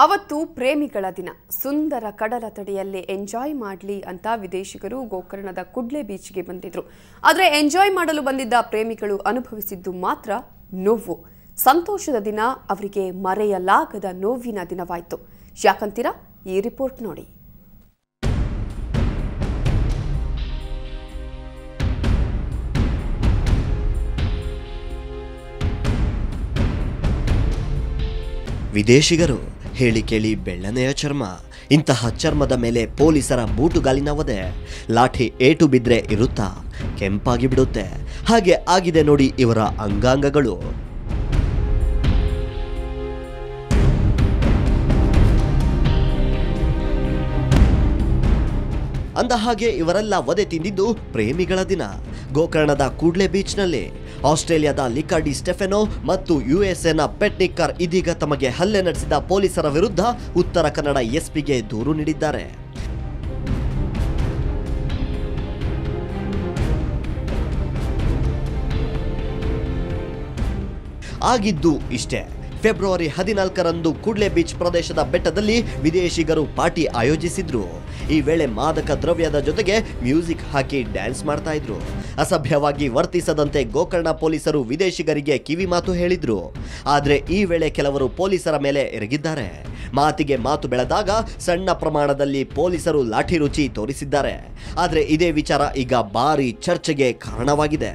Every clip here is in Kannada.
ಅವತ್ತು ಪ್ರೇಮಿಗಳ ದಿನ ಸುಂದರ ಕಡಲ ತಡಿಯಲ್ಲಿ ಎಂಜಾಯ್ ಮಾಡಲಿ ಅಂತ ವಿದೇಶಿಗರು ಗೋಕರ್ಣದ ಕುಡ್ಲೆ ಬೀಚ್ಗೆ ಬಂದಿದ್ರು. ಆದರೆ ಎಂಜಾಯ್ ಮಾಡಲು ಬಂದಿದ್ದ ಪ್ರೇಮಿಗಳು ಅನುಭವಿಸಿದ್ದು ಮಾತ್ರ ನೋವು. ಸಂತೋಷದ ದಿನ ಅವರಿಗೆ ಮರೆಯಲಾಗದ ನೋವಿನ ದಿನವಾಯಿತು. ಯಾಕಂತೀರಾ? ಈ ರಿಪೋರ್ಟ್ ನೋಡಿ. ವಿದೇಶಿಗರು ಹೇಳಿ ಕೇಳಿ ಬೆಳ್ಳನೆಯ ಚರ್ಮ, ಇಂತಹ ಚರ್ಮದ ಮೇಲೆ ಪೊಲೀಸರ ಬೂಟುಗಾಲಿನ ಒದೆ, ಲಾಠಿ ಏಟು ಬಿದ್ರೆ ಇರುತ್ತಾ ಕೆಂಪಾಗಿ ಬಿಡುತ್ತೆ. ಹಾಗೆ ಆಗಿದೆ ನೋಡಿ ಇವರ ಅಂಗಾಂಗಗಳು. ಅಂದ ಹಾಗೆ ಇವರೆಲ್ಲ ವಧೆ ತಿಂದಿದ್ದು ಪ್ರೇಮಿಗಳ ದಿನ. ಗೋಕರ್ಣದ ಕೂಡ್ಲೆ ಬೀಚ್ನಲ್ಲಿ ಆಸ್ಟ್ರೇಲಿಯಾದ ಲಿಕಾ ಡಿ ಸ್ಟೆಫೆನೋ ಮತ್ತು ಯುಎಸ್ಎನ ಪೆಟ್ ನಿಕ್ಕರ್ ಇದೀಗ ತಮಗೆ ಹಲ್ಲೆ ನಡೆಸಿದ ಪೊಲೀಸರ ವಿರುದ್ಧ ಉತ್ತರ ಕನ್ನಡ ಎಸ್ಪಿಗೆ ದೂರು ನೀಡಿದ್ದಾರೆ. ಆಗಿದ್ದು ಇಷ್ಟೇ. ಫೆಬ್ರವರಿ 14ರಂದು ಕೂಡ್ಲೆ ಬೀಚ್ ಪ್ರದೇಶದ ಬೆಟ್ಟದಲ್ಲಿ ವಿದೇಶಿಗರು ಪಾರ್ಟಿ ಆಯೋಜಿಸಿದ್ರು. ಈ ವೇಳೆ ಮಾದಕ ದ್ರವ್ಯದ ಜೊತೆಗೆ ಮ್ಯೂಸಿಕ್ ಹಾಕಿ ಡ್ಯಾನ್ಸ್ ಮಾಡ್ತಾ ಇದ್ರು. ಅಸಭ್ಯವಾಗಿ ವರ್ತಿಸದಂತೆ ಗೋಕರ್ಣ ಪೊಲೀಸರು ವಿದೇಶಿಗರಿಗೆ ಕಿವಿ ಮಾತು ಹೇಳಿದ್ರು. ಆದ್ರೆ ಈ ವೇಳೆ ಕೆಲವರು ಪೊಲೀಸರ ಮೇಲೆ ಎರಗಿದ್ದಾರೆ. ಮಾತಿಗೆ ಮಾತು ಬೆಳೆದಾಗ ಸಣ್ಣ ಪ್ರಮಾಣದಲ್ಲಿ ಪೊಲೀಸರು ಲಾಠಿ ರುಚಿ ತೋರಿಸಿದ್ದಾರೆ. ಆದ್ರೆ ಇದೇ ವಿಚಾರ ಈಗ ಭಾರಿ ಚರ್ಚೆಗೆ ಕಾರಣವಾಗಿದೆ.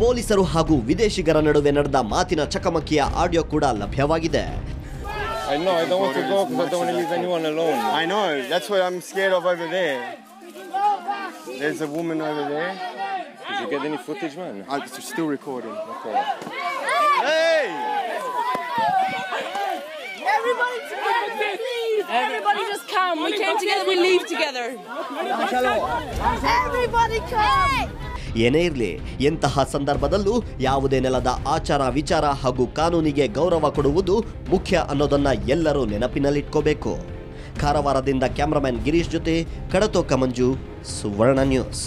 ಪೊಲೀಸರು ಹಾಗೂ ವಿದೇಶಿಗರ ನಡುವೆ ನಡೆದ ಮಾತಿನ ಚಕಮಕಿಯ ಆಡಿಯೋ ಕೂಡ ಲಭ್ಯವಾಗಿದೆ. I know, I don't want to go because I don't want to leave anyone alone. I know, that's what I'm scared of over there. There's a woman over there. Did you get any footage, man? I'm still recording. Okay. Hey! Everybody together, please! Everybody just come. We came together, we leave together. Everybody come! ಏನೇ ಇರಲಿ, ಎಂತಹ ಸಂದರ್ಭದಲ್ಲೂ ಯಾವುದೇ ನೆಲದ ಆಚಾರ ವಿಚಾರ ಹಾಗೂ ಕಾನೂನಿಗೆ ಗೌರವ ಕೊಡುವುದು ಮುಖ್ಯ ಅನ್ನೋದನ್ನ ಎಲ್ಲರೂ ನೆನಪಿನಲ್ಲಿಟ್ಕೋಬೇಕು. ಕಾರವಾರದಿಂದ ಕ್ಯಾಮರಾಮನ್ ಗಿರೀಶ್ ಜೊತೆ ಕಡತೋಕ ಮಂಜು, ಸುವರ್ಣ ನ್ಯೂಸ್.